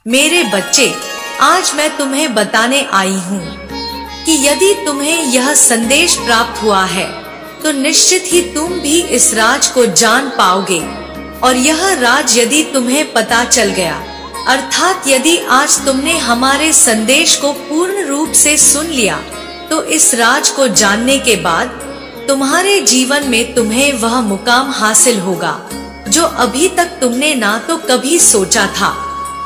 मेरे बच्चे, आज मैं तुम्हें बताने आई हूँ कि यदि तुम्हें यह संदेश प्राप्त हुआ है तो निश्चित ही तुम भी इस राज को जान पाओगे। और यह राज यदि तुम्हें पता चल गया, अर्थात यदि आज तुमने हमारे संदेश को पूर्ण रूप से सुन लिया, तो इस राज को जानने के बाद तुम्हारे जीवन में तुम्हें वह मुकाम हासिल होगा जो अभी तक तुमने ना तो कभी सोचा था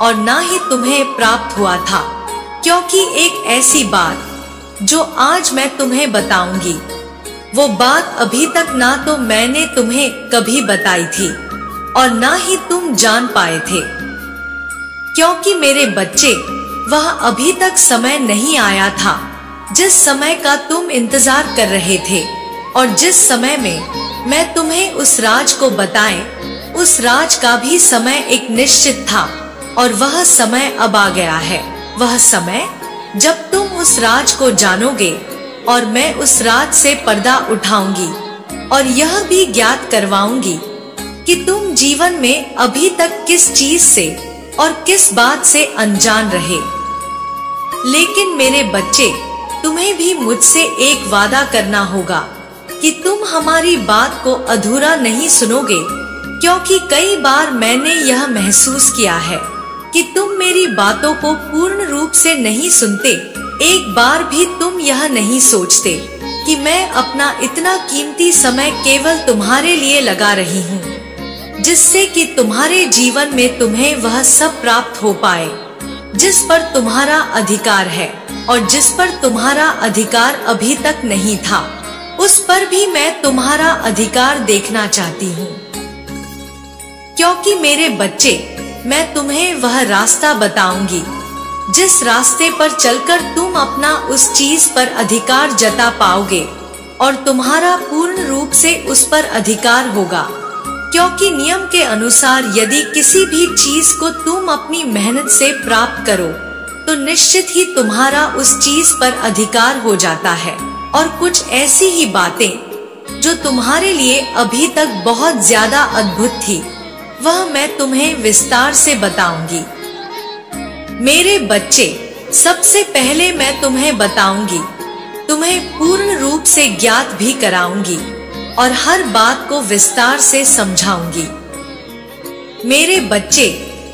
और ना ही तुम्हें प्राप्त हुआ था। क्योंकि एक ऐसी बात जो आज मैं तुम्हें बताऊंगी, वो बात अभी तक ना तो मैंने तुम्हें कभी बताई थी और ना ही तुम जान पाए थे। क्योंकि मेरे बच्चे, वह अभी तक समय नहीं आया था जिस समय का तुम इंतजार कर रहे थे, और जिस समय में मैं तुम्हें उस राज को बताएं, उस राज का भी समय एक निश्चित था और वह समय अब आ गया है। वह समय जब तुम उस राज को जानोगे और मैं उस राज से पर्दा उठाऊंगी और यह भी ज्ञात करवाऊंगी कि तुम जीवन में अभी तक किस चीज से और किस बात से अनजान रहे। लेकिन मेरे बच्चे, तुम्हें भी मुझसे एक वादा करना होगा कि तुम हमारी बात को अधूरा नहीं सुनोगे, क्योंकि कई बार मैंने यह महसूस किया है कि तुम मेरी बातों को पूर्ण रूप से नहीं सुनते। एक बार भी तुम यह नहीं सोचते कि मैं अपना इतना कीमती समय केवल तुम्हारे लिए लगा रही हूँ, जिससे कि तुम्हारे जीवन में तुम्हें वह सब प्राप्त हो पाए जिस पर तुम्हारा अधिकार है, और जिस पर तुम्हारा अधिकार अभी तक नहीं था, उस पर भी मैं तुम्हारा अधिकार देखना चाहती हूँ। क्योंकि मेरे बच्चे, मैं तुम्हें वह रास्ता बताऊंगी जिस रास्ते पर चलकर तुम अपना उस चीज पर अधिकार जता पाओगे और तुम्हारा पूर्ण रूप से उस पर अधिकार होगा। क्योंकि नियम के अनुसार यदि किसी भी चीज को तुम अपनी मेहनत से प्राप्त करो, तो निश्चित ही तुम्हारा उस चीज पर अधिकार हो जाता है। और कुछ ऐसी ही बातें जो तुम्हारे लिए अभी तक बहुत ज्यादा अद्भुत थी, वह मैं तुम्हें विस्तार से बताऊंगी। मेरे बच्चे, सबसे पहले मैं तुम्हें बताऊंगी, तुम्हें पूर्ण रूप से ज्ञात भी कराऊंगी और हर बात को विस्तार से समझाऊंगी। मेरे बच्चे,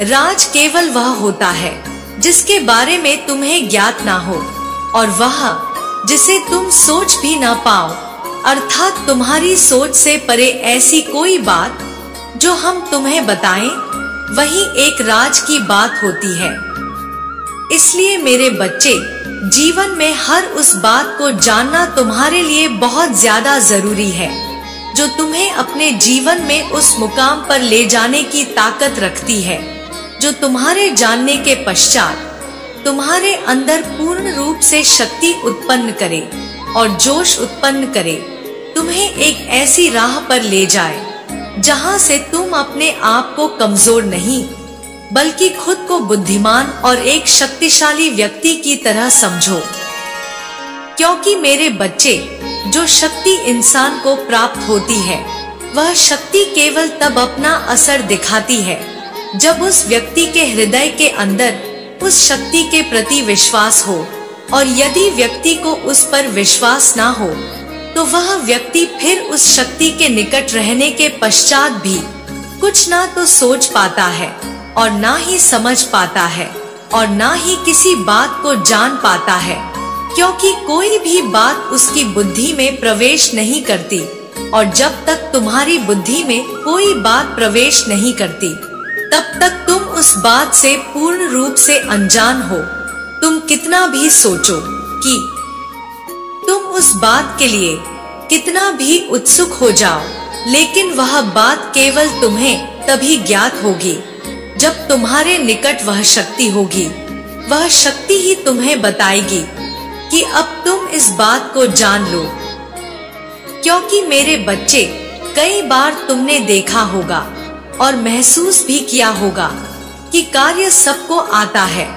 राज केवल वह होता है जिसके बारे में तुम्हें ज्ञात ना हो, और वह जिसे तुम सोच भी ना पाओ, अर्थात तुम्हारी सोच से परे ऐसी कोई बात जो हम तुम्हें बताएं, वही एक राज की बात होती है। इसलिए मेरे बच्चे, जीवन में हर उस बात को जानना तुम्हारे लिए बहुत ज्यादा जरूरी है जो तुम्हें अपने जीवन में उस मुकाम पर ले जाने की ताकत रखती है, जो तुम्हारे जानने के पश्चात तुम्हारे अंदर पूर्ण रूप से शक्ति उत्पन्न करे और जोश उत्पन्न करे, तुम्हें एक ऐसी राह पर ले जाए जहां से तुम अपने आप को कमजोर नहीं, बल्कि खुद को बुद्धिमान और एक शक्तिशाली व्यक्ति की तरह समझो। क्योंकि मेरे बच्चे, जो शक्ति इंसान को प्राप्त होती है, वह शक्ति केवल तब अपना असर दिखाती है जब उस व्यक्ति के हृदय के अंदर उस शक्ति के प्रति विश्वास हो, और यदि व्यक्ति को उस पर विश्वास ना हो, तो वह व्यक्ति फिर उस शक्ति के निकट रहने के पश्चात भी कुछ ना तो सोच पाता है और ना ही समझ पाता है और ना ही किसी बात को जान पाता है, क्योंकि कोई भी बात उसकी बुद्धि में प्रवेश नहीं करती। और जब तक तुम्हारी बुद्धि में कोई बात प्रवेश नहीं करती, तब तक तुम उस बात से पूर्ण रूप से अनजान हो। तुम कितना भी सोचो कि तुम उस बात के लिए कितना भी उत्सुक हो जाओ, लेकिन वह बात केवल तुम्हें तभी ज्ञात होगी जब तुम्हारे निकट वह शक्ति होगी। वह शक्ति ही तुम्हें बताएगी कि अब तुम इस बात को जान लो। क्योंकि मेरे बच्चे, कई बार तुमने देखा होगा और महसूस भी किया होगा कि कार्य सबको आता है,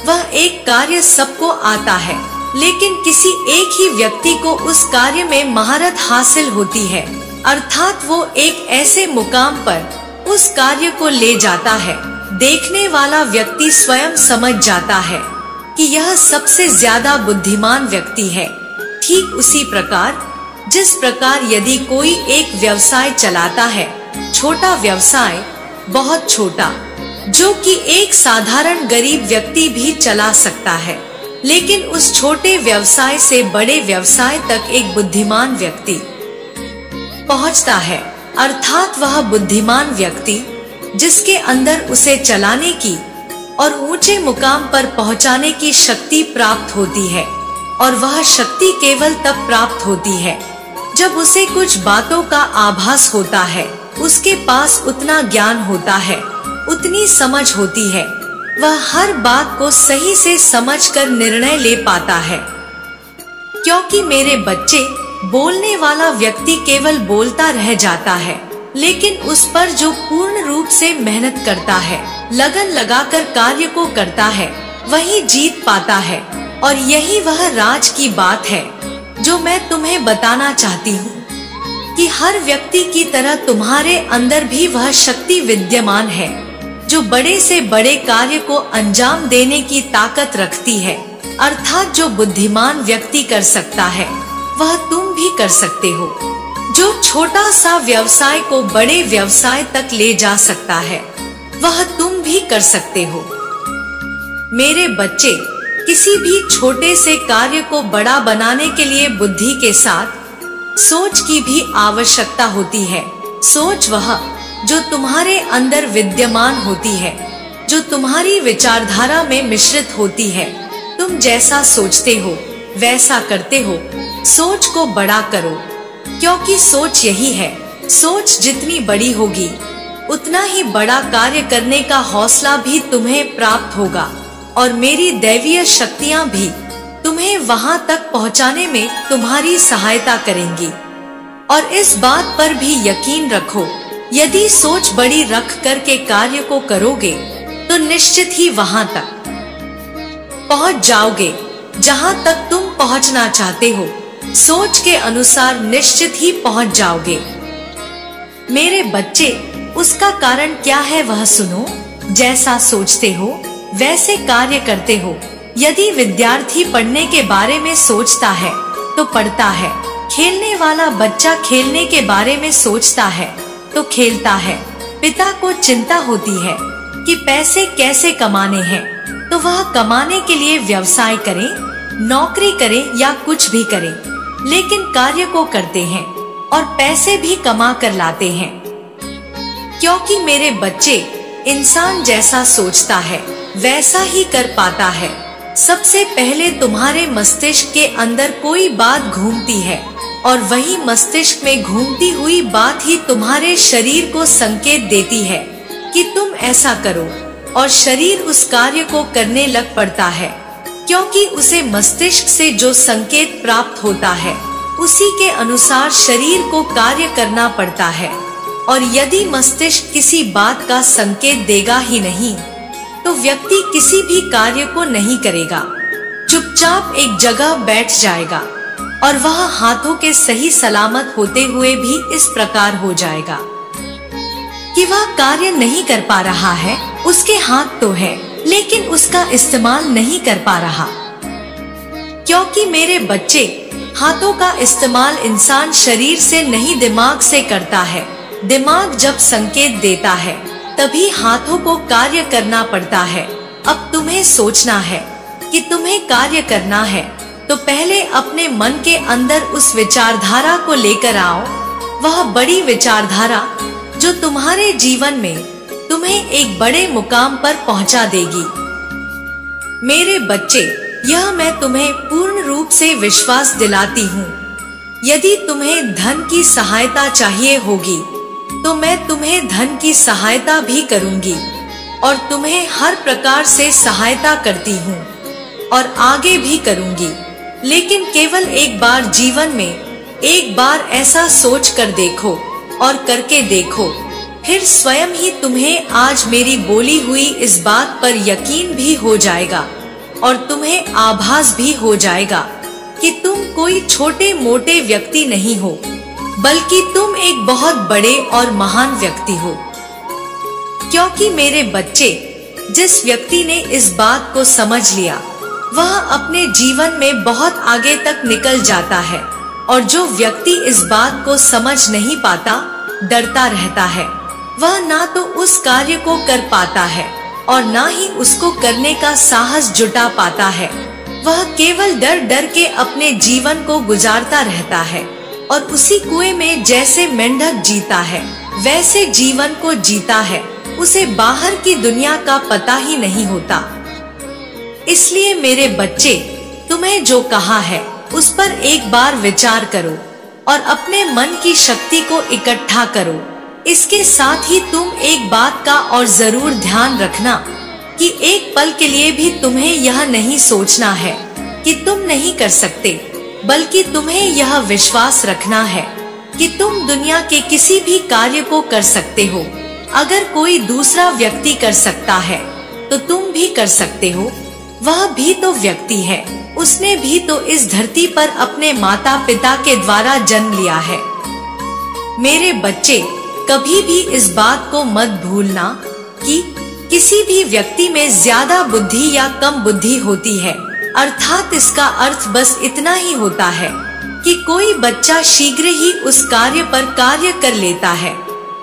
वह एक कार्य सबको आता है, लेकिन किसी एक ही व्यक्ति को उस कार्य में महारत हासिल होती है, अर्थात वो एक ऐसे मुकाम पर उस कार्य को ले जाता है देखने वाला व्यक्ति स्वयं समझ जाता है कि यह सबसे ज्यादा बुद्धिमान व्यक्ति है। ठीक उसी प्रकार जिस प्रकार यदि कोई एक व्यवसाय चलाता है, छोटा व्यवसाय, बहुत छोटा, जो कि एक साधारण गरीब व्यक्ति भी चला सकता है, लेकिन उस छोटे व्यवसाय से बड़े व्यवसाय तक एक बुद्धिमान व्यक्ति पहुंचता है, अर्थात वह बुद्धिमान व्यक्ति जिसके अंदर उसे चलाने की और ऊंचे मुकाम पर पहुंचाने की शक्ति प्राप्त होती है। और वह शक्ति केवल तब प्राप्त होती है जब उसे कुछ बातों का आभास होता है, उसके पास उतना ज्ञान होता है, उतनी समझ होती है, वह हर बात को सही से समझकर निर्णय ले पाता है। क्योंकि मेरे बच्चे, बोलने वाला व्यक्ति केवल बोलता रह जाता है, लेकिन उस पर जो पूर्ण रूप से मेहनत करता है, लगन लगाकर कार्य को करता है, वही जीत पाता है। और यही वह राज की बात है जो मैं तुम्हें बताना चाहती हूँ कि हर व्यक्ति की तरह तुम्हारे अंदर भी वह शक्ति विद्यमान है जो बड़े से बड़े कार्य को अंजाम देने की ताकत रखती है। अर्थात जो बुद्धिमान व्यक्ति कर सकता है वह तुम भी कर सकते हो। जो छोटा सा व्यवसाय को बड़े व्यवसाय तक ले जा सकता है वह तुम भी कर सकते हो। मेरे बच्चे, किसी भी छोटे से कार्य को बड़ा बनाने के लिए बुद्धि के साथ सोच की भी आवश्यकता होती है। सोच वह जो तुम्हारे अंदर विद्यमान होती है, जो तुम्हारी विचारधारा में मिश्रित होती है। तुम जैसा सोचते हो वैसा करते हो। सोच को बड़ा करो, क्योंकि सोच यही है। सोच जितनी बड़ी होगी उतना ही बड़ा कार्य करने का हौसला भी तुम्हें प्राप्त होगा और मेरी दैवीय शक्तियाँ भी तुम्हें वहाँ तक पहुँचाने में तुम्हारी सहायता करेंगी। और इस बात पर भी यकीन रखो, यदि सोच बड़ी रख कर के कार्य को करोगे तो निश्चित ही वहाँ तक पहुँच जाओगे जहाँ तक तुम पहुँचना चाहते हो। सोच के अनुसार निश्चित ही पहुँच जाओगे। मेरे बच्चे, उसका कारण क्या है वह सुनो। जैसा सोचते हो वैसे कार्य करते हो। यदि विद्यार्थी पढ़ने के बारे में सोचता है तो पढ़ता है, खेलने वाला बच्चा खेलने के बारे में सोचता है तो खेलता है, पिता को चिंता होती है कि पैसे कैसे कमाने हैं तो वह कमाने के लिए व्यवसाय करे, नौकरी करे या कुछ भी करे, लेकिन कार्य को करते हैं और पैसे भी कमा कर लाते हैं। क्योंकि मेरे बच्चे, इंसान जैसा सोचता है वैसा ही कर पाता है। सबसे पहले तुम्हारे मस्तिष्क के अंदर कोई बात घूमती है और वही मस्तिष्क में घूमती हुई बात ही तुम्हारे शरीर को संकेत देती है कि तुम ऐसा करो, और शरीर उस कार्य को करने लग पड़ता है। क्योंकि उसे मस्तिष्क से जो संकेत प्राप्त होता है उसी के अनुसार शरीर को कार्य करना पड़ता है। और यदि मस्तिष्क किसी बात का संकेत देगा ही नहीं तो व्यक्ति किसी भी कार्य को नहीं करेगा, चुपचाप एक जगह बैठ जाएगा और वह हाथों के सही सलामत होते हुए भी इस प्रकार हो जाएगा कि वह कार्य नहीं कर पा रहा है। उसके हाथ तो है लेकिन उसका इस्तेमाल नहीं कर पा रहा। क्योंकि मेरे बच्चे, हाथों का इस्तेमाल इंसान शरीर से नहीं दिमाग से करता है। दिमाग जब संकेत देता है तभी हाथों को कार्य करना पड़ता है। अब तुम्हें सोचना है कि तुम्हें कार्य करना है तो पहले अपने मन के अंदर उस विचारधारा को लेकर आओ, वह बड़ी विचारधारा जो तुम्हारे जीवन में तुम्हें एक बड़े मुकाम पर पहुंचा देगी। मेरे बच्चे, यह मैं तुम्हें पूर्ण रूप से विश्वास दिलाती हूँ। यदि तुम्हें धन की सहायता चाहिए होगी तो मैं तुम्हें धन की सहायता भी करूंगी और तुम्हें हर प्रकार से सहायता करती हूँ और आगे भी करूंगी। लेकिन केवल एक बार जीवन में, एक बार ऐसा सोच कर देखो और करके देखो, फिर स्वयं ही तुम्हें आज मेरी बोली हुई इस बात पर यकीन भी हो जाएगा और तुम्हें आभास भी हो जाएगा कि तुम कोई छोटे मोटे व्यक्ति नहीं हो, बल्कि तुम एक बहुत बड़े और महान व्यक्ति हो। क्योंकि मेरे बच्चे, जिस व्यक्ति ने इस बात को समझ लिया वह अपने जीवन में बहुत आगे तक निकल जाता है, और जो व्यक्ति इस बात को समझ नहीं पाता, डरता रहता है, वह ना तो उस कार्य को कर पाता है और ना ही उसको करने का साहस जुटा पाता है। वह केवल डर डर के अपने जीवन को गुजारता रहता है और उसी कुएं में जैसे मेंढक जीता है वैसे जीवन को जीता है। उसे बाहर की दुनिया का पता ही नहीं होता। इसलिए मेरे बच्चे, तुम्हें जो कहा है उस पर एक बार विचार करो और अपने मन की शक्ति को इकट्ठा करो। इसके साथ ही तुम एक बात का और जरूर ध्यान रखना कि एक पल के लिए भी तुम्हें यह नहीं सोचना है कि तुम नहीं कर सकते, बल्कि तुम्हें यह विश्वास रखना है कि तुम दुनिया के किसी भी कार्य को कर सकते हो। अगर कोई दूसरा व्यक्ति कर सकता है तो तुम भी कर सकते हो। वह भी तो व्यक्ति है, उसने भी तो इस धरती पर अपने माता पिता के द्वारा जन्म लिया है। मेरे बच्चे, कभी भी इस बात को मत भूलना कि किसी भी व्यक्ति में ज्यादा बुद्धि या कम बुद्धि होती है। अर्थात इसका अर्थ बस इतना ही होता है कि कोई बच्चा शीघ्र ही उस कार्य पर कार्य कर लेता है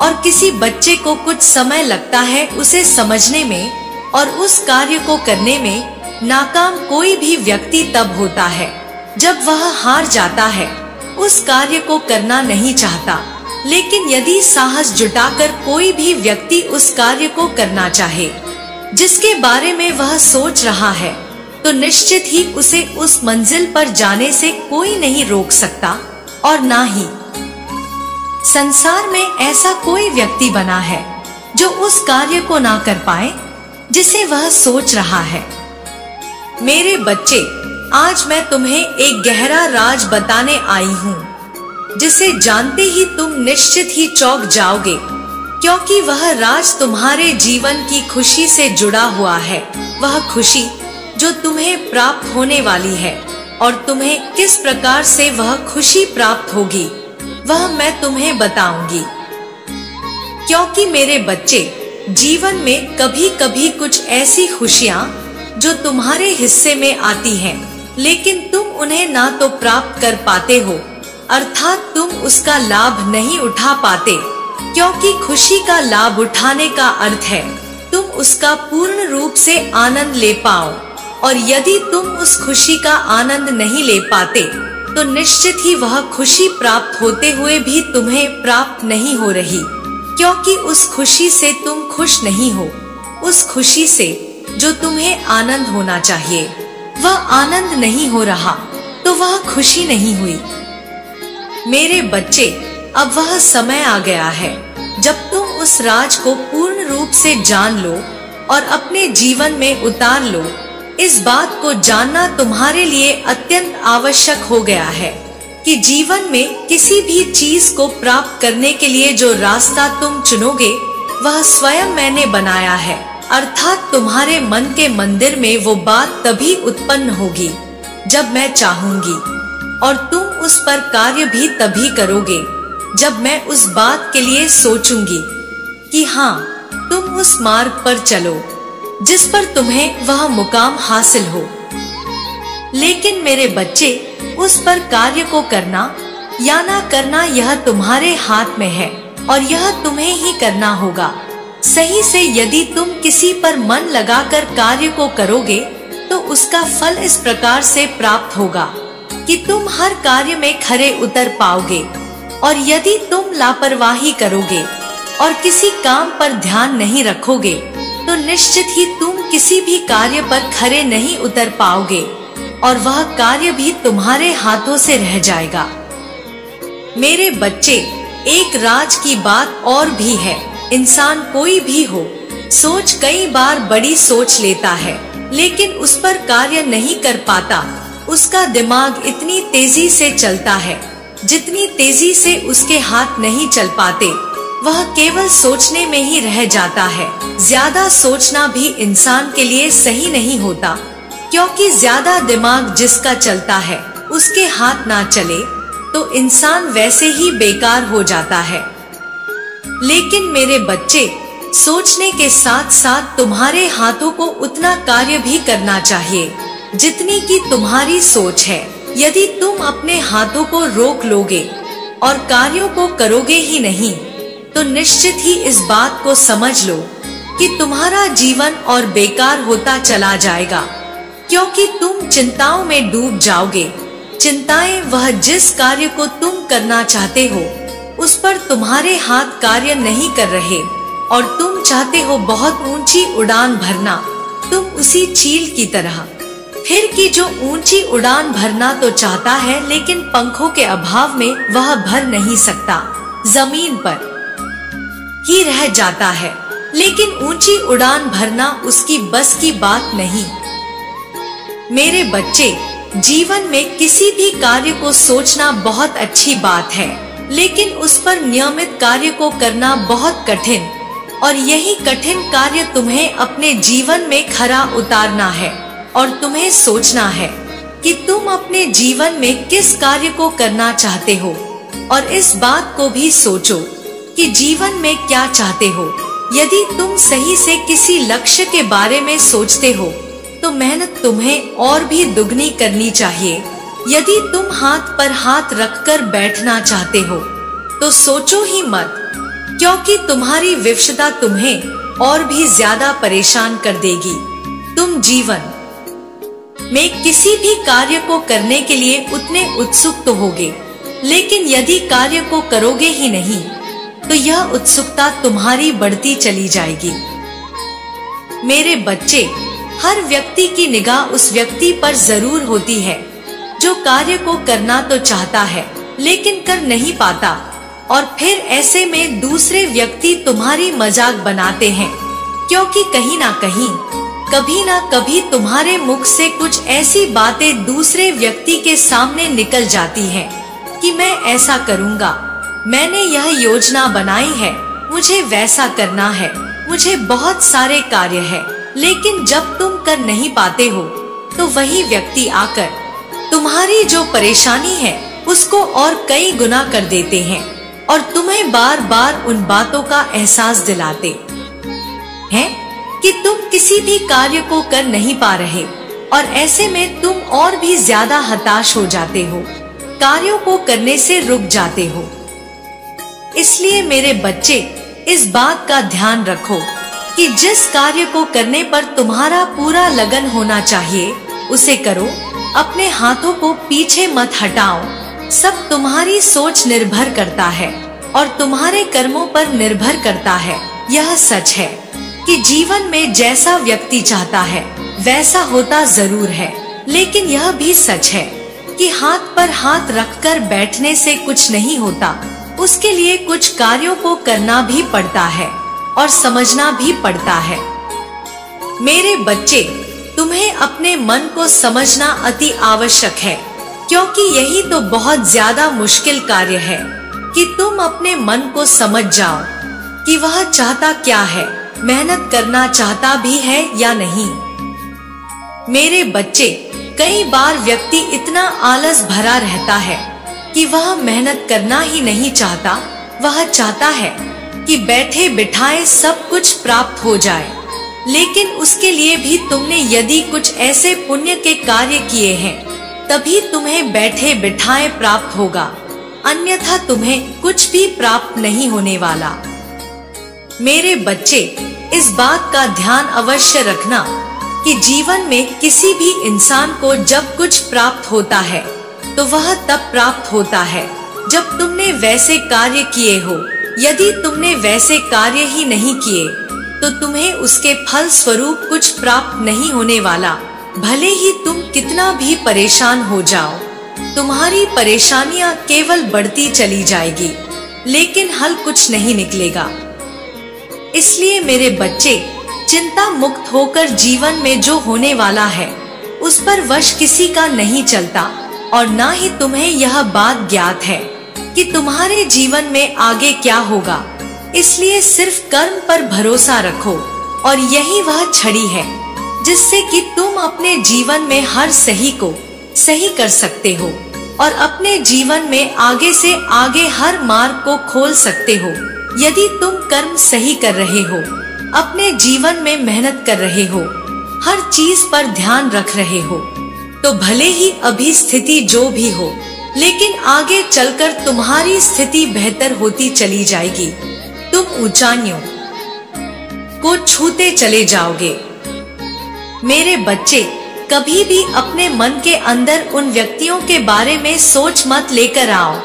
और किसी बच्चे को कुछ समय लगता है उसे समझने में और उस कार्य को करने में। नाकाम कोई भी व्यक्ति तब होता है जब वह हार जाता है, उस कार्य को करना नहीं चाहता। लेकिन यदि साहस जुटाकर कोई भी व्यक्ति उस कार्य को करना चाहे जिसके बारे में वह सोच रहा है, तो निश्चित ही उसे उस मंजिल पर जाने से कोई नहीं रोक सकता। और ना ही संसार में ऐसा कोई व्यक्ति बना है जो उस कार्य को ना कर पाए जिसे वह सोच रहा है। मेरे बच्चे, आज मैं तुम्हें एक गहरा राज बताने आई हूँ जिसे जानते ही तुम निश्चित ही चौंक जाओगे, क्योंकि वह राज तुम्हारे जीवन की खुशी से जुड़ा हुआ है। वह खुशी जो तुम्हें प्राप्त होने वाली है और तुम्हें किस प्रकार से वह खुशी प्राप्त होगी वह मैं तुम्हें बताऊंगी। क्योंकि मेरे बच्चे, जीवन में कभी कभी कुछ ऐसी खुशियाँ जो तुम्हारे हिस्से में आती हैं, लेकिन तुम उन्हें ना तो प्राप्त कर पाते हो, अर्थात तुम उसका लाभ नहीं उठा पाते। क्योंकि खुशी का लाभ उठाने का अर्थ है तुम उसका पूर्ण रूप से आनंद ले पाओ, और यदि तुम उस खुशी का आनंद नहीं ले पाते तो निश्चित ही वह खुशी प्राप्त होते हुए भी तुम्हें प्राप्त नहीं हो रही, क्योंकि उस खुशी से तुम खुश नहीं हो। उस खुशी से जो तुम्हें आनंद होना चाहिए वह आनंद नहीं हो रहा, तो वह खुशी नहीं हुई। मेरे बच्चे, अब वह समय आ गया है जब तुम उस राज को पूर्ण रूप से जान लो और अपने जीवन में उतार लो। इस बात को जानना तुम्हारे लिए अत्यंत आवश्यक हो गया है कि जीवन में किसी भी चीज को प्राप्त करने के लिए जो रास्ता तुम चुनोगे वह स्वयं मैंने बनाया है। अर्थात तुम्हारे मन के मंदिर में वो बात तभी उत्पन्न होगी जब मैं चाहूंगी, और तुम उस पर कार्य भी तभी करोगे जब मैं उस बात के लिए सोचूंगी कि हाँ, तुम उस मार्ग पर चलो जिस पर तुम्हें वह मुकाम हासिल हो। लेकिन मेरे बच्चे, उस पर कार्य को करना या ना करना यह तुम्हारे हाथ में है और यह तुम्हें ही करना होगा। सही से यदि तुम किसी पर मन लगाकर कार्य को करोगे तो उसका फल इस प्रकार से प्राप्त होगा कि तुम हर कार्य में खरे उतर पाओगे, और यदि तुम लापरवाही करोगे और किसी काम पर ध्यान नहीं रखोगे तो निश्चित ही तुम किसी भी कार्य पर खरे नहीं उतर पाओगे और वह कार्य भी तुम्हारे हाथों से रह जाएगा। मेरे बच्चे, एक राज की बात और भी है। इंसान कोई भी हो, सोच कई बार बड़ी सोच लेता है लेकिन उस पर कार्य नहीं कर पाता। उसका दिमाग इतनी तेजी से चलता है जितनी तेजी से उसके हाथ नहीं चल पाते। वह केवल सोचने में ही रह जाता है। ज्यादा सोचना भी इंसान के लिए सही नहीं होता, क्योंकि ज्यादा दिमाग जिसका चलता है उसके हाथ ना चले तो इंसान वैसे ही बेकार हो जाता है। लेकिन मेरे बच्चे, सोचने के साथ साथ तुम्हारे हाथों को उतना कार्य भी करना चाहिए जितनी की तुम्हारी सोच है। यदि तुम अपने हाथों को रोक लोगे और कार्यों को करोगे ही नहीं, तो निश्चित ही इस बात को समझ लो कि तुम्हारा जीवन और बेकार होता चला जाएगा, क्योंकि तुम चिंताओं में डूब जाओगे। चिंताएं वह जिस कार्य को तुम करना चाहते हो उस पर तुम्हारे हाथ कार्य नहीं कर रहे और तुम चाहते हो बहुत ऊंची उड़ान भरना, तुम उसी चील की तरह फिर कि जो ऊंची उड़ान भरना तो चाहता है लेकिन पंखों के अभाव में वह भर नहीं सकता, जमीन पर ही रह जाता है। लेकिन ऊंची उड़ान भरना उसकी बस की बात नहीं। मेरे बच्चे, जीवन में किसी भी कार्य को सोचना बहुत अच्छी बात है, लेकिन उस पर नियमित कार्य को करना बहुत कठिन, और यही कठिन कार्य तुम्हें अपने जीवन में खरा उतारना है। और तुम्हें सोचना है कि तुम अपने जीवन में किस कार्य को करना चाहते हो, और इस बात को भी सोचो कि जीवन में क्या चाहते हो। यदि तुम सही से किसी लक्ष्य के बारे में सोचते हो तो मेहनत तुम्हें और भी दुगनी करनी चाहिए। यदि तुम हाथ पर हाथ रखकर बैठना चाहते हो तो सोचो ही मत, क्योंकि तुम्हारी विवशता तुम्हें और भी ज्यादा परेशान कर देगी। तुम जीवन में किसी भी कार्य को करने के लिए उतने उत्सुक तो होगे, लेकिन यदि कार्य को करोगे ही नहीं तो यह उत्सुकता तुम्हारी बढ़ती चली जाएगी। मेरे बच्चे, हर व्यक्ति की निगाह उस व्यक्ति पर जरूर होती है जो कार्य को करना तो चाहता है लेकिन कर नहीं पाता, और फिर ऐसे में दूसरे व्यक्ति तुम्हारी मजाक बनाते हैं, क्योंकि कहीं ना कहीं कभी ना कभी तुम्हारे मुख से कुछ ऐसी बातें दूसरे व्यक्ति के सामने निकल जाती हैं कि मैं ऐसा करूँगा, मैंने यह योजना बनाई है, मुझे वैसा करना है, मुझे बहुत सारे कार्य है। लेकिन जब तुम कर नहीं पाते हो तो वही व्यक्ति आकर तुम्हारी जो परेशानी है उसको और कई गुना कर देते हैं और तुम्हें बार बार उन बातों का एहसास दिलाते हैं कि तुम किसी भी कार्य को कर नहीं पा रहे, और ऐसे में तुम और भी ज्यादा हताश हो जाते हो, कार्यों को करने से रुक जाते हो। इसलिए मेरे बच्चे, इस बात का ध्यान रखो कि जिस कार्य को करने पर तुम्हारा पूरा लगन होना चाहिए उसे करो। अपने हाथों को पीछे मत हटाओ। सब तुम्हारी सोच निर्भर करता है और तुम्हारे कर्मों पर निर्भर करता है। यह सच है कि जीवन में जैसा व्यक्ति चाहता है वैसा होता जरूर है, लेकिन यह भी सच है कि हाथ पर हाथ रखकर बैठने से कुछ नहीं होता। उसके लिए कुछ कार्यों को करना भी पड़ता है और समझना भी पड़ता है। मेरे बच्चे, तुम्हें अपने मन को समझना अति आवश्यक है, क्योंकि यही तो बहुत ज्यादा मुश्किल कार्य है कि तुम अपने मन को समझ जाओ कि वह चाहता क्या है, मेहनत करना चाहता भी है या नहीं। मेरे बच्चे, कई बार व्यक्ति इतना आलस भरा रहता है कि वह मेहनत करना ही नहीं चाहता। वह चाहता है कि बैठे बिठाए सब कुछ प्राप्त हो जाए, लेकिन उसके लिए भी तुमने यदि कुछ ऐसे पुण्य के कार्य किए हैं तभी तुम्हें बैठे बिठाए प्राप्त होगा, अन्यथा तुम्हें कुछ भी प्राप्त नहीं होने वाला। मेरे बच्चे, इस बात का ध्यान अवश्य रखना कि जीवन में किसी भी इंसान को जब कुछ प्राप्त होता है तो वह तब प्राप्त होता है जब तुमने वैसे कार्य किए हो। यदि तुमने वैसे कार्य ही नहीं किए तो तुम्हें उसके फल स्वरूप कुछ प्राप्त नहीं होने वाला। भले ही तुम कितना भी परेशान हो जाओ, तुम्हारी परेशानियां केवल बढ़ती चली जाएगी, लेकिन हल कुछ नहीं निकलेगा। इसलिए मेरे बच्चे, चिंता मुक्त होकर जीवन में जो होने वाला है उस पर वश किसी का नहीं चलता, और ना ही तुम्हें यह बात ज्ञात है कि तुम्हारे जीवन में आगे क्या होगा। इसलिए सिर्फ कर्म पर भरोसा रखो, और यही वह छड़ी है जिससे कि तुम अपने जीवन में हर सही को सही कर सकते हो और अपने जीवन में आगे से आगे हर मार्ग को खोल सकते हो। यदि तुम कर्म सही कर रहे हो अपने जीवन में मेहनत कर रहे हो, हर चीज पर ध्यान रख रहे हो, तो भले ही अभी स्थिति जो भी हो, लेकिन आगे चलकर तुम्हारी स्थिति बेहतर होती चली जाएगी। तुम ऊंचाइयों को छूते चले जाओगे। मेरे बच्चे, कभी भी अपने मन के अंदर उन व्यक्तियों के बारे में सोच मत लेकर आओ।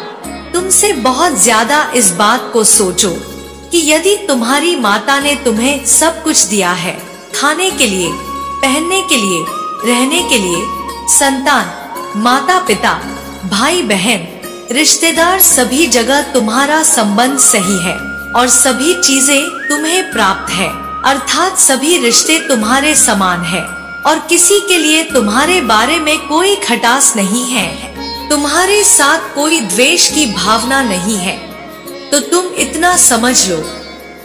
तुमसे बहुत ज्यादा इस बात को सोचो कि यदि तुम्हारी माता ने तुम्हें सब कुछ दिया है, खाने के लिए, पहनने के लिए, रहने के लिए, संतान, माता पिता, भाई बहन, रिश्तेदार, सभी जगह तुम्हारा संबंध सही है और सभी चीजें तुम्हें प्राप्त है, अर्थात सभी रिश्ते तुम्हारे समान है और किसी के लिए तुम्हारे बारे में कोई खटास नहीं है, तुम्हारे साथ कोई द्वेष की भावना नहीं है। तो तुम इतना समझ लो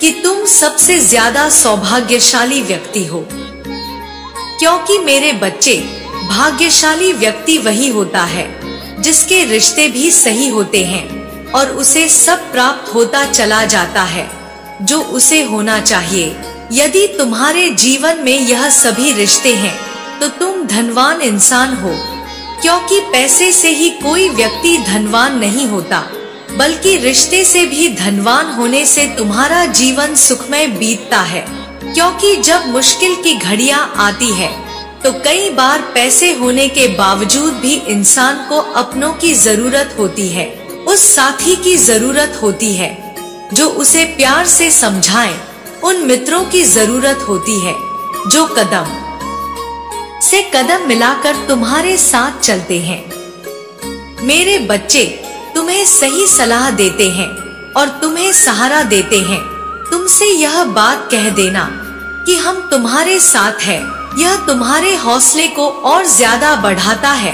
कि तुम सबसे ज्यादा सौभाग्यशाली व्यक्ति हो, क्योंकि मेरे बच्चे, भाग्यशाली व्यक्ति वही होता है जिसके रिश्ते भी सही होते हैं और उसे सब प्राप्त होता चला जाता है जो उसे होना चाहिए। यदि तुम्हारे जीवन में यह सभी रिश्ते हैं तो तुम धनवान इंसान हो, क्योंकि पैसे से ही कोई व्यक्ति धनवान नहीं होता, बल्कि रिश्ते से भी धनवान होने से तुम्हारा जीवन सुखमय बीतता है। क्योंकि जब मुश्किल की घड़ियां आती है तो कई बार पैसे होने के बावजूद भी इंसान को अपनों की जरूरत होती है, उस साथी की जरूरत होती है जो उसे प्यार से समझाए, उन मित्रों की जरूरत होती है जो कदम से कदम मिलाकर तुम्हारे साथ चलते हैं। मेरे बच्चे, तुम्हें सही सलाह देते हैं और तुम्हें सहारा देते हैं। तुमसे यह बात कह देना कि हम तुम्हारे साथ हैं, यह तुम्हारे हौसले को और ज्यादा बढ़ाता है,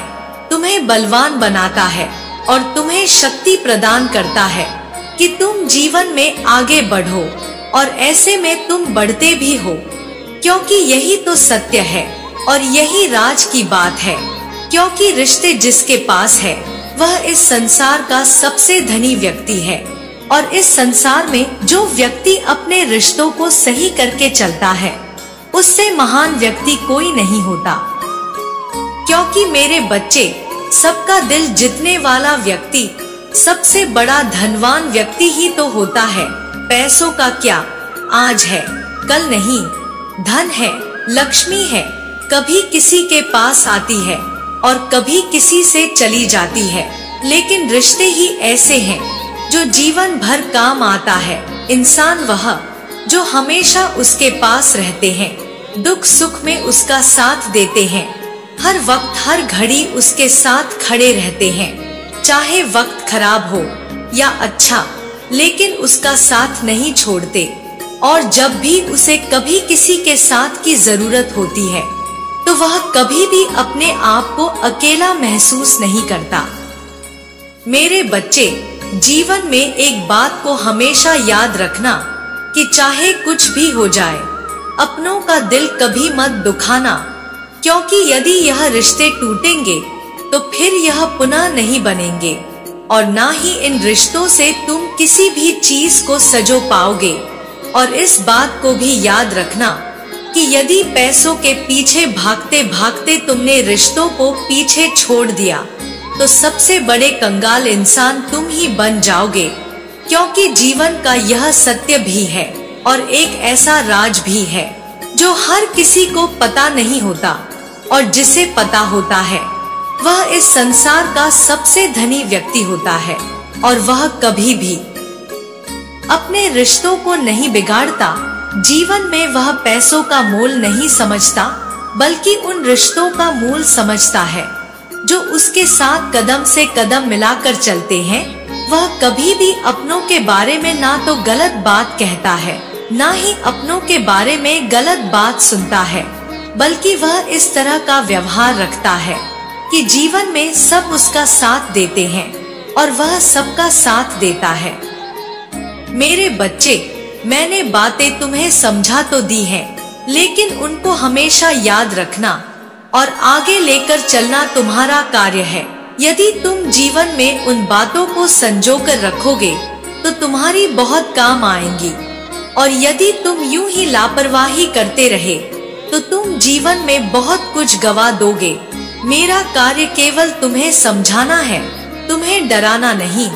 तुम्हें बलवान बनाता है और तुम्हें शक्ति प्रदान करता है कि तुम जीवन में आगे बढ़ो, और ऐसे में तुम बढ़ते भी हो, क्योंकि यही तो सत्य है और यही राज की बात है। क्योंकि रिश्ते जिसके पास है वह इस संसार का सबसे धनी व्यक्ति है, और इस संसार में जो व्यक्ति अपने रिश्तों को सही करके चलता है उससे महान व्यक्ति कोई नहीं होता। क्योंकि मेरे बच्चे, सबका दिल जीतने वाला व्यक्ति सबसे बड़ा धनवान व्यक्ति ही तो होता है। पैसों का क्या, आज है कल नहीं। धन है, लक्ष्मी है, कभी किसी के पास आती है और कभी किसी से चली जाती है, लेकिन रिश्ते ही ऐसे हैं जो जीवन भर काम आता है। इंसान वह जो हमेशा उसके पास रहते हैं, दुख सुख में उसका साथ देते हैं, हर वक्त हर घड़ी उसके साथ खड़े रहते हैं, चाहे वक्त खराब हो या अच्छा, लेकिन उसका साथ नहीं छोड़ते। और जब भी उसे कभी किसी के साथ की जरूरत होती है तो वह कभी भी अपने आप को अकेला महसूस नहीं करता। मेरे बच्चे, जीवन में एक बात को हमेशा याद रखना कि चाहे कुछ भी हो जाए, अपनों का दिल कभी मत दुखाना, क्योंकि यदि यह रिश्ते टूटेंगे तो फिर यह पुनः नहीं बनेंगे और ना ही इन रिश्तों से तुम किसी भी चीज को सजो पाओगे। और इस बात को भी याद रखना कि यदि पैसों के पीछे भागते भागते तुमने रिश्तों को पीछे छोड़ दिया तो सबसे बड़े कंगाल इंसान तुम ही बन जाओगे। क्योंकि जीवन का यह सत्य भी है और एक ऐसा राज भी है जो हर किसी को पता नहीं होता, और जिसे पता होता है वह इस संसार का सबसे धनी व्यक्ति होता है, और वह कभी भी अपने रिश्तों को नहीं बिगाड़ता। जीवन में वह पैसों का मोल नहीं समझता, बल्कि उन रिश्तों का मूल समझता है जो उसके साथ कदम से कदम मिलाकर चलते हैं। वह कभी भी अपनों के बारे में ना तो गलत बात कहता है, ना ही अपनों के बारे में गलत बात सुनता है, बल्कि वह इस तरह का व्यवहार रखता है कि जीवन में सब उसका साथ देते हैं और वह सबका साथ देता है। मेरे बच्चे, मैंने बातें तुम्हें समझा तो दी हैं, लेकिन उनको हमेशा याद रखना और आगे लेकर चलना तुम्हारा कार्य है। यदि तुम जीवन में उन बातों को संजो कर रखोगे तो तुम्हारी बहुत काम आएंगी। और यदि तुम यूं ही लापरवाही करते रहे तो तुम जीवन में बहुत कुछ गवा दोगे। मेरा कार्य केवल तुम्हें समझाना है, तुम्हें डराना नहीं,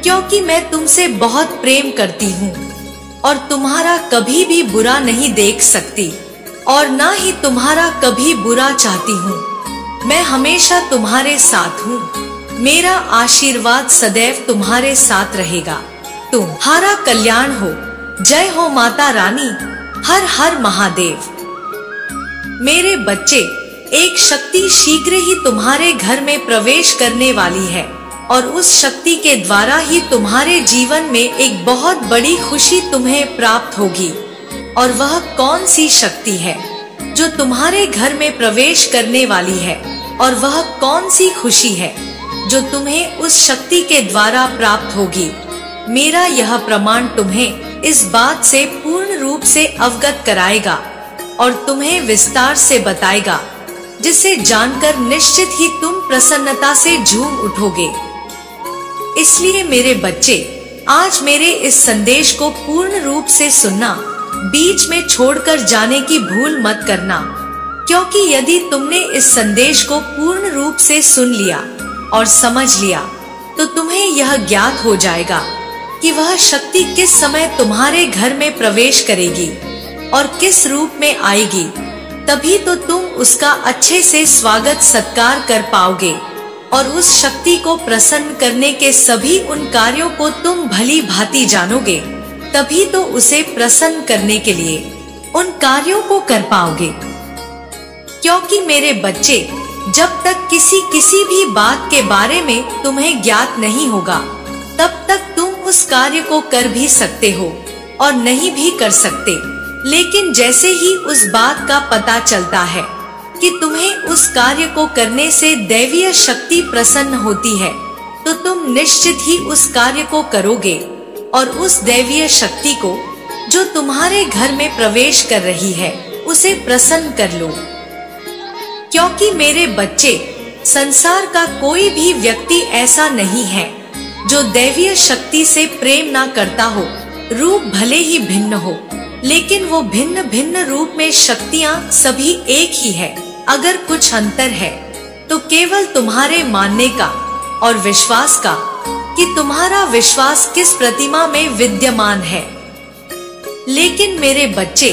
क्योंकि मैं तुमसे बहुत प्रेम करती हूँ और तुम्हारा कभी भी बुरा नहीं देख सकती और ना ही तुम्हारा कभी बुरा चाहती हूँ। मैं हमेशा तुम्हारे साथ हूँ। मेरा आशीर्वाद सदैव तुम्हारे साथ रहेगा। तुम्हारा कल्याण हो। जय हो माता रानी। हर हर महादेव। मेरे बच्चे, एक शक्ति शीघ्र ही तुम्हारे घर में प्रवेश करने वाली है और उस शक्ति के द्वारा ही तुम्हारे जीवन में एक बहुत बड़ी खुशी तुम्हें प्राप्त होगी। और वह कौन सी शक्ति है जो तुम्हारे घर में प्रवेश करने वाली है, और वह कौन सी खुशी है जो तुम्हें उस शक्ति के द्वारा प्राप्त होगी? मेरा यह प्रमाण तुम्हें इस बात से पूर्ण रूप से अवगत कराएगा और तुम्हें विस्तार से बताएगा, जिसे जानकर निश्चित ही तुम प्रसन्नता से झूम उठोगे। इसलिए मेरे बच्चे, आज मेरे इस संदेश को पूर्ण रूप से सुनना, बीच में छोड़कर जाने की भूल मत करना, क्योंकि यदि तुमने इस संदेश को पूर्ण रूप से सुन लिया और समझ लिया तो तुम्हें यह ज्ञात हो जाएगा कि वह शक्ति किस समय तुम्हारे घर में प्रवेश करेगी और किस रूप में आएगी। तभी तो तुम उसका अच्छे से स्वागत सत्कार कर पाओगे और उस शक्ति को प्रसन्न करने के सभी उन कार्यों को तुम भली भांति जानोगे। तभी तो उसे प्रसन्न करने के लिए उन कार्यों को कर पाओगे। क्योंकि मेरे बच्चे, जब तक किसी भी बात के बारे में तुम्हें ज्ञात नहीं होगा, तब तक तुम उस कार्य को कर भी सकते हो और नहीं भी कर सकते। लेकिन जैसे ही उस बात का पता चलता है कि तुम्हें उस कार्य को करने से दैवीय शक्ति प्रसन्न होती है, तो तुम निश्चित ही उस कार्य को करोगे और उस दैवीय शक्ति को जो तुम्हारे घर में प्रवेश कर रही है, उसे प्रसन्न कर लो। क्योंकि मेरे बच्चे, संसार का कोई भी व्यक्ति ऐसा नहीं है जो दैवीय शक्ति से प्रेम ना करता हो। रूप भले ही भिन्न हो, लेकिन वो भिन्न भिन्न रूप में शक्तियाँ सभी एक ही है। अगर कुछ अंतर है तो केवल तुम्हारे मानने का और विश्वास का, कि तुम्हारा विश्वास किस प्रतिमा में विद्यमान है। लेकिन मेरे बच्चे,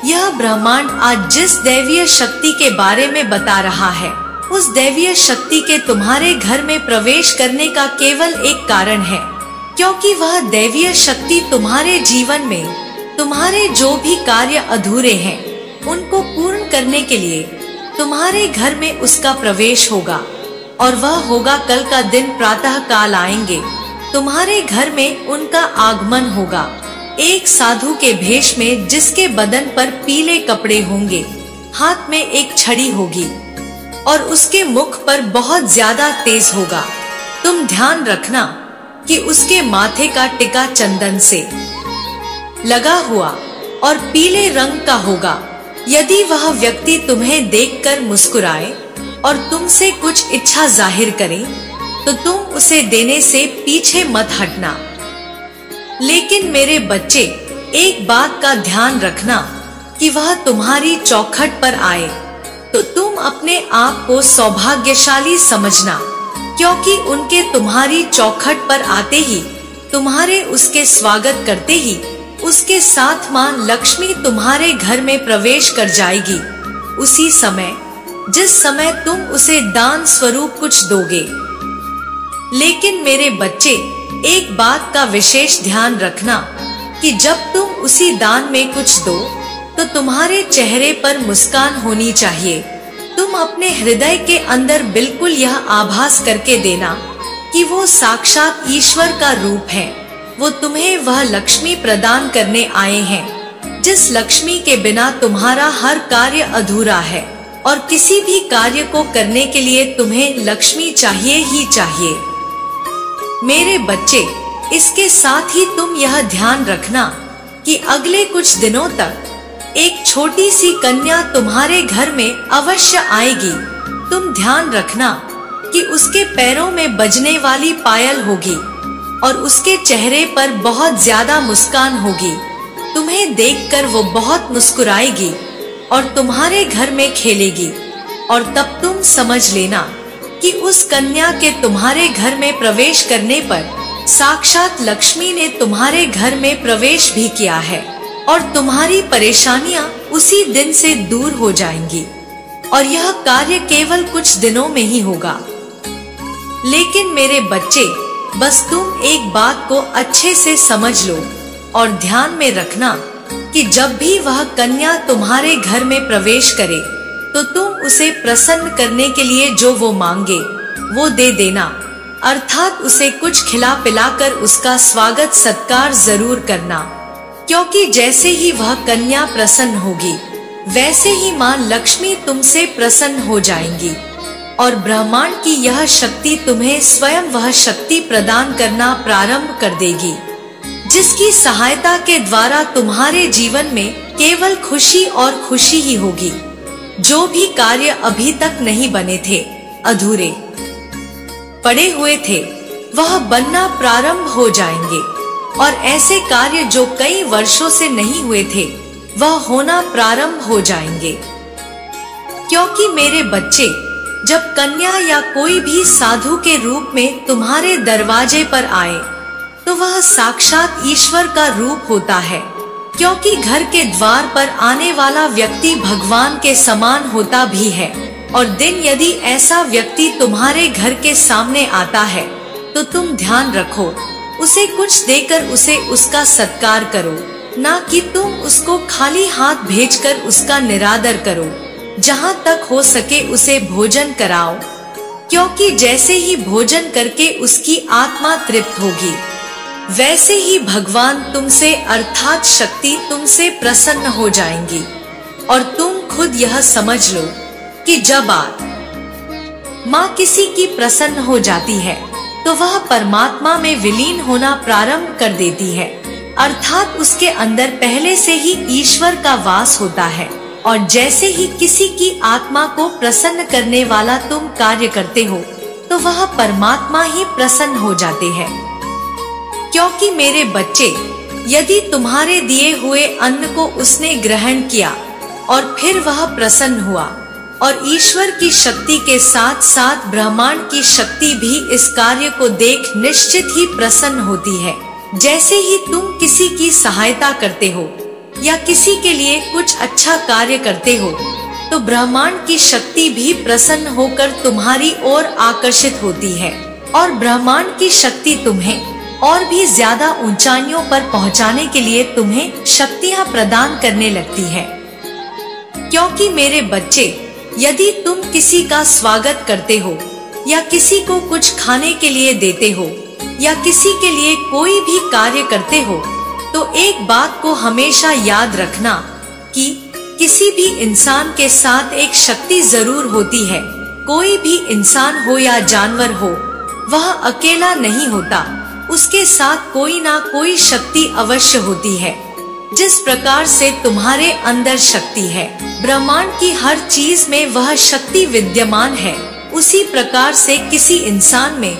यह ब्रह्मांड आज जिस दैवीय शक्ति के बारे में बता रहा है, उस दैवीय शक्ति के तुम्हारे घर में प्रवेश करने का केवल एक कारण है, क्योंकि वह दैवीय शक्ति तुम्हारे जीवन में तुम्हारे जो भी कार्य अधूरे हैं, उनको पूर्ण करने के लिए तुम्हारे घर में उसका प्रवेश होगा। और वह होगा कल का दिन प्रातः काल आएंगे, तुम्हारे घर में उनका आगमन होगा, एक साधु के भेष में, जिसके बदन पर पीले कपड़े होंगे, हाथ में एक छड़ी होगी और उसके मुख पर बहुत ज्यादा तेज होगा। तुम ध्यान रखना कि उसके माथे का टिका चंदन से लगा हुआ और पीले रंग का होगा। यदि वह व्यक्ति तुम्हें देखकर मुस्कुराए और तुमसे कुछ इच्छा जाहिर करे, तो तुम उसे देने से पीछे मत हटना। लेकिन मेरे बच्चे, एक बात का ध्यान रखना कि वह तुम्हारी चौखट पर आए तो तुम अपने आप को सौभाग्यशाली समझना, क्योंकि उनके तुम्हारी चौखट पर आते ही, तुम्हारे उसके स्वागत करते ही, उसके साथ मां लक्ष्मी तुम्हारे घर में प्रवेश कर जाएगी, उसी समय जिस समय तुम उसे दान स्वरूप कुछ दोगे। लेकिन मेरे बच्चे, एक बात का विशेष ध्यान रखना कि जब तुम उसी दान में कुछ दो तो तुम्हारे चेहरे पर मुस्कान होनी चाहिए। तुम अपने हृदय के अंदर बिल्कुल यह आभास करके देना कि वो साक्षात ईश्वर का रूप है। वो तुम्हें वह लक्ष्मी प्रदान करने आए हैं, जिस लक्ष्मी के बिना तुम्हारा हर कार्य अधूरा है और किसी भी कार्य को करने के लिए तुम्हें लक्ष्मी चाहिए ही चाहिए। मेरे बच्चे, इसके साथ ही तुम यह ध्यान रखना कि अगले कुछ दिनों तक एक छोटी सी कन्या तुम्हारे घर में अवश्य आएगी। तुम ध्यान रखना कि उसके पैरों में बजने वाली पायल होगी और उसके चेहरे पर बहुत ज्यादा मुस्कान होगी। तुम्हें देखकर वो बहुत मुस्कुराएगी और तुम्हारे घर में खेलेगी, और तब तुम समझ लेना कि उस कन्या के तुम्हारे घर में प्रवेश करने पर साक्षात लक्ष्मी ने तुम्हारे घर में प्रवेश भी किया है, और तुम्हारी परेशानियां उसी दिन से दूर हो जाएंगी। और यह कार्य केवल कुछ दिनों में ही होगा। लेकिन मेरे बच्चे, बस तुम एक बात को अच्छे से समझ लो और ध्यान में रखना कि जब भी वह कन्या तुम्हारे घर में प्रवेश करे तो तुम उसे प्रसन्न करने के लिए जो वो मांगे वो दे देना, अर्थात उसे कुछ खिला पिलाकर उसका स्वागत सत्कार जरूर करना। क्योंकि जैसे ही वह कन्या प्रसन्न होगी वैसे ही माँ लक्ष्मी तुमसे प्रसन्न हो जाएंगी, और ब्रह्मांड की यह शक्ति तुम्हें स्वयं वह शक्ति प्रदान करना प्रारंभ कर देगी, जिसकी सहायता के द्वारा तुम्हारे जीवन में केवल खुशी और खुशी ही होगी। जो भी कार्य अभी तक नहीं बने थे, अधूरे पड़े हुए थे, वह बनना प्रारंभ हो जाएंगे, और ऐसे कार्य जो कई वर्षों से नहीं हुए थे वह होना प्रारंभ हो जाएंगे। क्योंकि मेरे बच्चे, जब कन्या या कोई भी साधु के रूप में तुम्हारे दरवाजे पर आए तो वह साक्षात ईश्वर का रूप होता है, क्योंकि घर के द्वार पर आने वाला व्यक्ति भगवान के समान होता भी है। और दिन यदि ऐसा व्यक्ति तुम्हारे घर के सामने आता है तो तुम ध्यान रखो, उसे कुछ देकर उसे उसका सत्कार करो, ना कि तुम उसको खाली हाथ भेजकर उसका निरादर करो। जहाँ तक हो सके उसे भोजन कराओ, क्योंकि जैसे ही भोजन करके उसकी आत्मा तृप्त होगी वैसे ही भगवान तुमसे अर्थात शक्ति तुमसे प्रसन्न हो जाएंगी। और तुम खुद यह समझ लो कि जब माँ किसी की प्रसन्न हो जाती है तो वह परमात्मा में विलीन होना प्रारंभ कर देती है, अर्थात उसके अंदर पहले से ही ईश्वर का वास होता है। और जैसे ही किसी की आत्मा को प्रसन्न करने वाला तुम कार्य करते हो तो वह परमात्मा ही प्रसन्न हो जाते हैं। क्योंकि मेरे बच्चे, यदि तुम्हारे दिए हुए अन्न को उसने ग्रहण किया और फिर वह प्रसन्न हुआ, और ईश्वर की शक्ति के साथ साथ ब्रह्मांड की शक्ति भी इस कार्य को देख निश्चित ही प्रसन्न होती है। जैसे ही तुम किसी की सहायता करते हो या किसी के लिए कुछ अच्छा कार्य करते हो तो ब्रह्मांड की शक्ति भी प्रसन्न होकर तुम्हारी ओर आकर्षित होती है, और ब्रह्मांड की शक्ति तुम्हें और भी ज्यादा ऊंचाइयों पर पहुंचाने के लिए तुम्हें शक्तियां प्रदान करने लगती है। क्योंकि मेरे बच्चे, यदि तुम किसी का स्वागत करते हो या किसी को कुछ खाने के लिए देते हो या किसी के लिए कोई भी कार्य करते हो तो एक बात को हमेशा याद रखना कि किसी भी इंसान के साथ एक शक्ति जरूर होती है। कोई भी इंसान हो या जानवर हो, वह अकेला नहीं होता, उसके साथ कोई ना कोई शक्ति अवश्य होती है। जिस प्रकार से तुम्हारे अंदर शक्ति है, ब्रह्मांड की हर चीज में वह शक्ति विद्यमान है, उसी प्रकार से किसी इंसान में,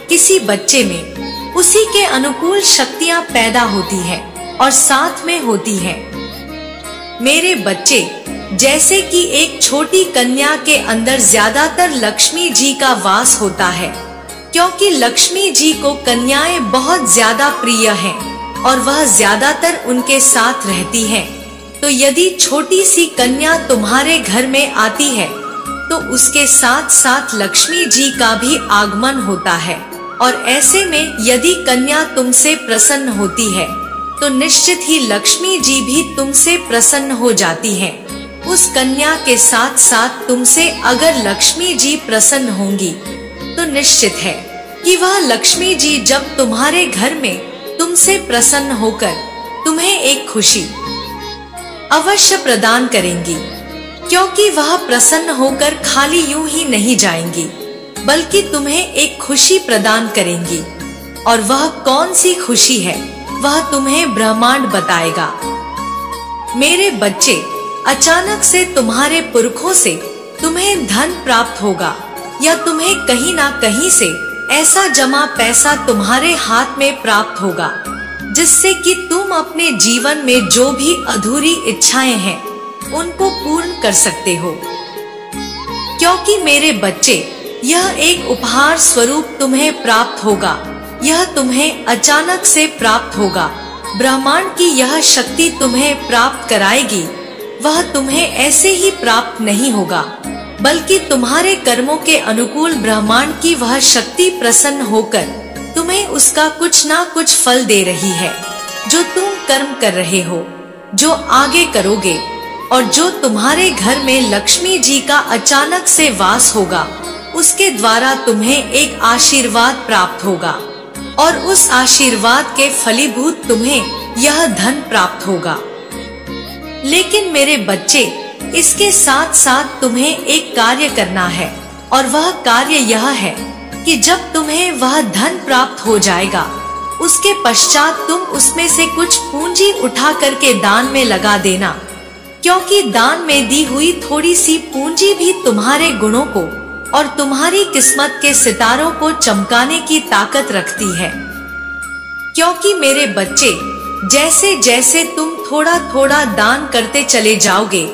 किसी बच्चे में उसी के अनुकूल शक्तियाँ पैदा होती है और साथ में होती है। मेरे बच्चे, जैसे कि एक छोटी कन्या के अंदर ज्यादातर लक्ष्मी जी का वास होता है, क्योंकि लक्ष्मी जी को कन्याएं बहुत ज्यादा प्रिय हैं और वह ज्यादातर उनके साथ रहती हैं। तो यदि छोटी सी कन्या तुम्हारे घर में आती है तो उसके साथ साथ लक्ष्मी जी का भी आगमन होता है, और ऐसे में यदि कन्या तुमसे प्रसन्न होती है तो निश्चित ही लक्ष्मी जी भी तुमसे प्रसन्न हो जाती हैं। उस कन्या के साथ साथ तुमसे अगर लक्ष्मी जी प्रसन्न होंगी तो निश्चित है कि वह लक्ष्मी जी जब तुम्हारे घर में तुमसे प्रसन्न होकर तुम्हें एक खुशी अवश्य प्रदान करेंगी, क्योंकि वह प्रसन्न होकर खाली यूं ही नहीं जाएंगी बल्कि तुम्हें एक खुशी प्रदान करेंगी। और वह कौन सी खुशी है वह तुम्हें ब्रह्मांड बताएगा। मेरे बच्चे, अचानक से तुम्हारे पुरखों से तुम्हें धन प्राप्त होगा या तुम्हें कहीं ना कहीं से ऐसा जमा पैसा तुम्हारे हाथ में प्राप्त होगा जिससे कि तुम अपने जीवन में जो भी अधूरी इच्छाएं हैं उनको पूर्ण कर सकते हो। क्योंकि मेरे बच्चे, यह एक उपहार स्वरूप तुम्हें प्राप्त होगा। यह तुम्हें अचानक से प्राप्त होगा। ब्रह्मांड की यह शक्ति तुम्हें प्राप्त कराएगी। वह तुम्हें ऐसे ही प्राप्त नहीं होगा, बल्कि तुम्हारे कर्मों के अनुकूल ब्रह्मांड की वह शक्ति प्रसन्न होकर तुम्हें उसका कुछ ना कुछ फल दे रही है। जो तुम कर्म कर रहे हो, जो आगे करोगे, और जो तुम्हारे घर में लक्ष्मी जी का अचानक से वास होगा, उसके द्वारा तुम्हें एक आशीर्वाद प्राप्त होगा, और उस आशीर्वाद के फलीभूत तुम्हें यह धन प्राप्त होगा। लेकिन मेरे बच्चे, इसके साथ साथ तुम्हें एक कार्य करना है, और वह कार्य यह है कि जब तुम्हें वह धन प्राप्त हो जाएगा, उसके पश्चात तुम उसमें से कुछ पूंजी उठा करके दान में लगा देना। क्योंकि दान में दी हुई थोड़ी सी पूंजी भी तुम्हारे गुणों को और तुम्हारी किस्मत के सितारों को चमकाने की ताकत रखती है। क्योंकि मेरे बच्चे, जैसे जैसे तुम थोड़ा थोड़ा दान करते चले जाओगे,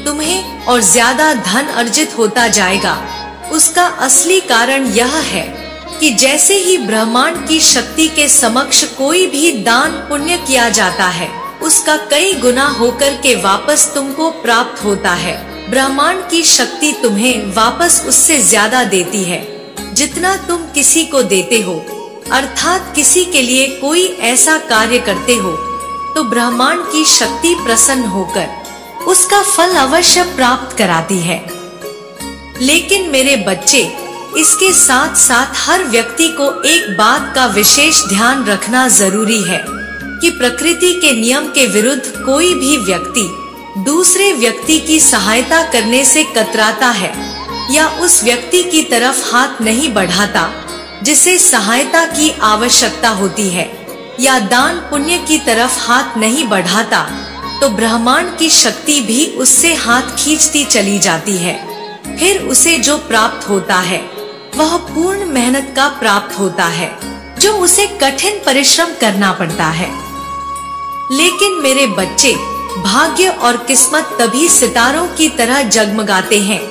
तुम्हें और ज्यादा धन अर्जित होता जाएगा। उसका असली कारण यह है कि जैसे ही ब्रह्मांड की शक्ति के समक्ष कोई भी दान पुण्य किया जाता है, उसका कई गुना होकर के वापस तुमको प्राप्त होता है। ब्रह्मांड की शक्ति तुम्हें वापस उससे ज्यादा देती है जितना तुम किसी को देते हो। अर्थात किसी के लिए कोई ऐसा कार्य करते हो तो ब्रह्मांड की शक्ति प्रसन्न होकर उसका फल अवश्य प्राप्त कराती है। लेकिन मेरे बच्चे, इसके साथ साथ हर व्यक्ति को एक बात का विशेष ध्यान रखना जरूरी है कि प्रकृति के नियम के विरुद्ध कोई भी व्यक्ति दूसरे व्यक्ति की सहायता करने से कतराता है या उस व्यक्ति की तरफ हाथ नहीं बढ़ाता जिसे सहायता की आवश्यकता होती है, या दान पुण्य की तरफ हाथ नहीं बढ़ाता, तो ब्रह्मांड की शक्ति भी उससे हाथ खींचती चली जाती है। फिर उसे जो प्राप्त होता है वह पूर्ण मेहनत का प्राप्त होता है, जो उसे कठिन परिश्रम करना पड़ता है। लेकिन मेरे बच्चे, भाग्य और किस्मत तभी सितारों की तरह जगमगाते हैं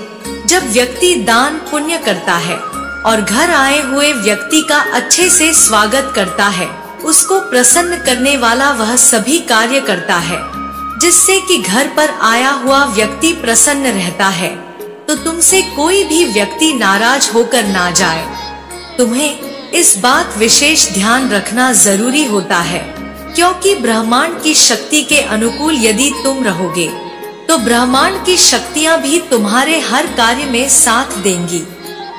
जब व्यक्ति दान पुण्य करता है और घर आए हुए व्यक्ति का अच्छे से स्वागत करता है। उसको प्रसन्न करने वाला वह सभी कार्य करता है जिससे कि घर पर आया हुआ व्यक्ति प्रसन्न रहता है, तो तुमसे कोई भी व्यक्ति नाराज होकर ना जाए। तुम्हें इस बात विशेष ध्यान रखना जरूरी होता है, क्योंकि ब्रह्मांड की शक्ति के अनुकूल यदि तुम रहोगे तो ब्रह्मांड की शक्तियां भी तुम्हारे हर कार्य में साथ देंगी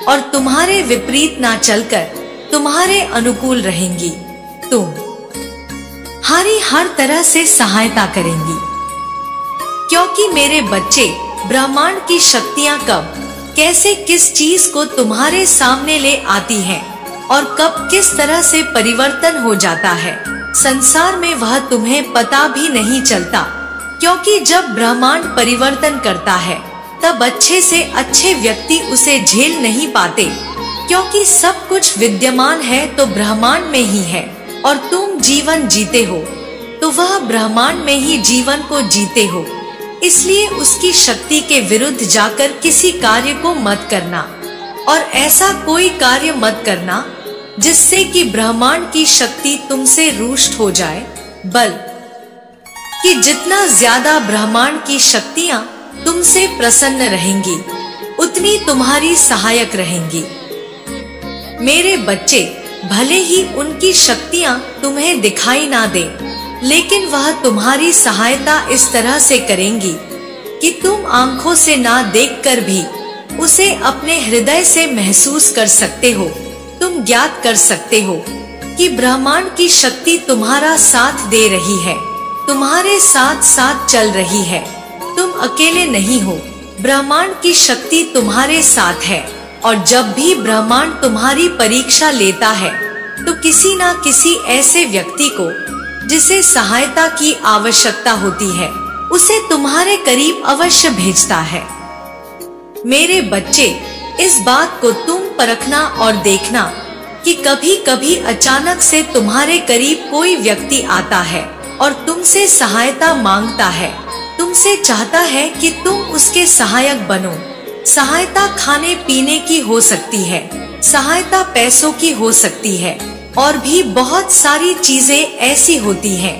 और तुम्हारे विपरीत ना चलकर तुम्हारे अनुकूल रहेंगी। तुम्हारी हर तरह से सहायता करेंगी। क्योंकि मेरे बच्चे, ब्रह्मांड की शक्तियां कब कैसे किस चीज को तुम्हारे सामने ले आती हैं और कब किस तरह से परिवर्तन हो जाता है संसार में, वह तुम्हें पता भी नहीं चलता। क्योंकि जब ब्रह्मांड परिवर्तन करता है तब अच्छे से अच्छे व्यक्ति उसे झेल नहीं पाते, क्योंकि सब कुछ विद्यमान है तो ब्रह्मांड में ही है, और तुम जीवन जीते हो तो वह ब्रह्मांड में ही जीवन को जीते हो। इसलिए उसकी शक्ति के विरुद्ध जाकर किसी कार्य को मत करना, और ऐसा कोई कार्य मत करना जिससे कि ब्रह्मांड की शक्ति तुमसे रुष्ट हो जाए, बल्कि जितना ज्यादा ब्रह्मांड की शक्तियां तुमसे प्रसन्न रहेंगी उतनी तुम्हारी सहायक रहेंगी। मेरे बच्चे, भले ही उनकी शक्तियां तुम्हें दिखाई ना दे, लेकिन वह तुम्हारी सहायता इस तरह से करेंगी कि तुम आंखों से ना देखकर भी उसे अपने हृदय से महसूस कर सकते हो। तुम ज्ञात कर सकते हो कि ब्रह्मांड की शक्ति तुम्हारा साथ दे रही है, तुम्हारे साथ साथ चल रही है। तुम अकेले नहीं हो, ब्रह्मांड की शक्ति तुम्हारे साथ है। और जब भी ब्रह्मांड तुम्हारी परीक्षा लेता है तो किसी ना किसी ऐसे व्यक्ति को जिसे सहायता की आवश्यकता होती है उसे तुम्हारे करीब अवश्य भेजता है। मेरे बच्चे, इस बात को तुम परखना और देखना कि कभी कभी अचानक से तुम्हारे करीब कोई व्यक्ति आता है और तुमसे सहायता मांगता है, तुमसे चाहता है कि तुम उसके सहायक बनो। सहायता खाने पीने की हो सकती है, सहायता पैसों की हो सकती है, और भी बहुत सारी चीजें ऐसी होती हैं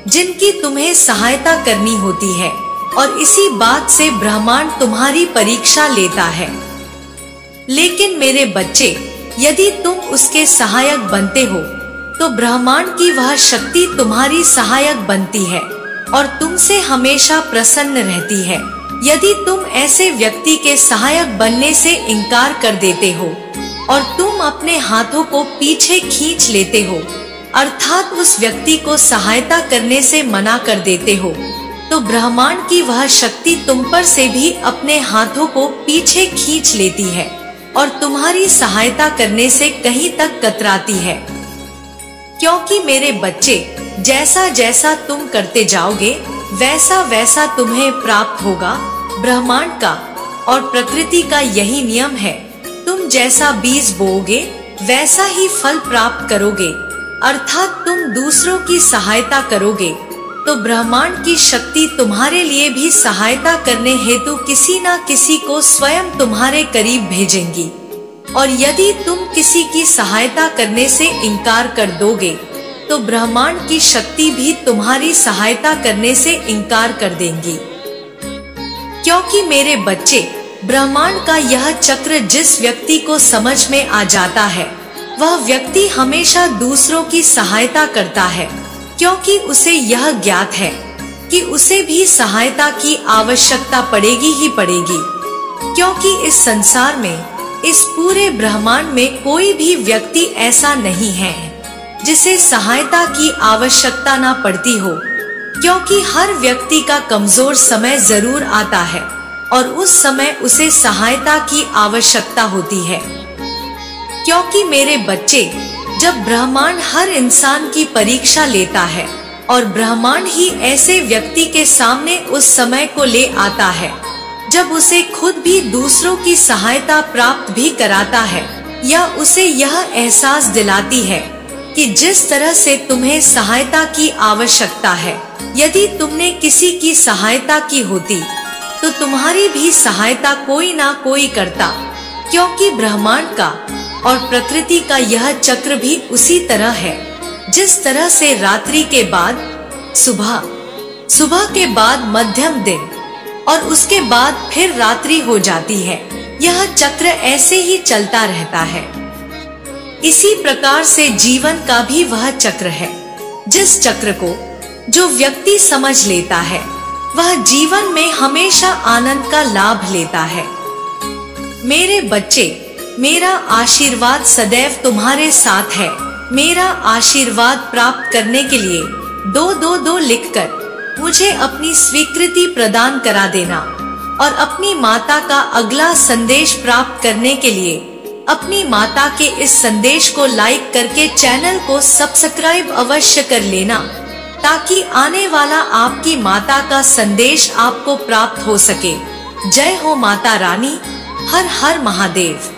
जिनकी तुम्हें सहायता करनी होती है, और इसी बात से ब्रह्मांड तुम्हारी परीक्षा लेता है। लेकिन मेरे बच्चे, यदि तुम उसके सहायक बनते हो तो ब्रह्मांड की वह शक्ति तुम्हारी सहायक बनती है और तुमसे हमेशा प्रसन्न रहती है। यदि तुम ऐसे व्यक्ति के सहायक बनने से इनकार कर देते हो और तुम अपने हाथों को पीछे खींच लेते हो, अर्थात उस व्यक्ति को सहायता करने से मना कर देते हो, तो ब्रह्मांड की वह शक्ति तुम पर से भी अपने हाथों को पीछे खींच लेती है और तुम्हारी सहायता करने से कहीं तक कतराती है। क्योंकि मेरे बच्चे, जैसा जैसा तुम करते जाओगे वैसा वैसा तुम्हें प्राप्त होगा। ब्रह्मांड का और प्रकृति का यही नियम है। तुम जैसा बीज बोओगे वैसा ही फल प्राप्त करोगे, अर्थात तुम दूसरों की सहायता करोगे तो ब्रह्मांड की शक्ति तुम्हारे लिए भी सहायता करने हेतु किसी न किसी को स्वयं तुम्हारे करीब भेजेंगी। और यदि तुम किसी की सहायता करने से इनकार कर दोगे तो ब्रह्मांड की शक्ति भी तुम्हारी सहायता करने से इनकार कर देंगी। क्योंकि मेरे बच्चे, ब्रह्मांड का यह चक्र जिस व्यक्ति को समझ में आ जाता है वह व्यक्ति हमेशा दूसरों की सहायता करता है, क्योंकि उसे यह ज्ञात है कि उसे भी सहायता की आवश्यकता पड़ेगी ही पड़ेगी। क्योंकि इस संसार में, इस पूरे ब्रह्मांड में कोई भी व्यक्ति ऐसा नहीं है जिसे सहायता की आवश्यकता ना पड़ती हो, क्योंकि हर व्यक्ति का कमजोर समय जरूर आता है और उस समय उसे सहायता की आवश्यकता होती है। क्योंकि मेरे बच्चे, जब ब्रह्मांड हर इंसान की परीक्षा लेता है और ब्रह्मांड ही ऐसे व्यक्ति के सामने उस समय को ले आता है जब उसे खुद भी दूसरों की सहायता प्राप्त भी कराता है, या उसे यह एहसास दिलाती है कि जिस तरह से तुम्हें सहायता की आवश्यकता है, यदि तुमने किसी की सहायता की होती तो तुम्हारी भी सहायता कोई ना कोई करता। क्योंकि ब्रह्मांड का और प्रकृति का यह चक्र भी उसी तरह है। जिस तरह से रात्रि के बाद सुबह, सुबह के बाद मध्यम दिन और उसके बाद फिर रात्रि हो जाती है, यह चक्र ऐसे ही चलता रहता है। इसी प्रकार से जीवन का भी वह चक्र है, जिस चक्र को जो व्यक्ति समझ लेता है वह जीवन में हमेशा आनंद का लाभ लेता है। मेरे बच्चे, मेरा आशीर्वाद सदैव तुम्हारे साथ है। मेरा आशीर्वाद प्राप्त करने के लिए 222 लिखकर मुझे अपनी स्वीकृति प्रदान करा देना, और अपनी माता का अगला संदेश प्राप्त करने के लिए अपनी माता के इस संदेश को लाइक करके चैनल को सब्सक्राइब अवश्य कर लेना, ताकि आने वाला आपकी माता का संदेश आपको प्राप्त हो सके। जय हो माता रानी। हर हर महादेव।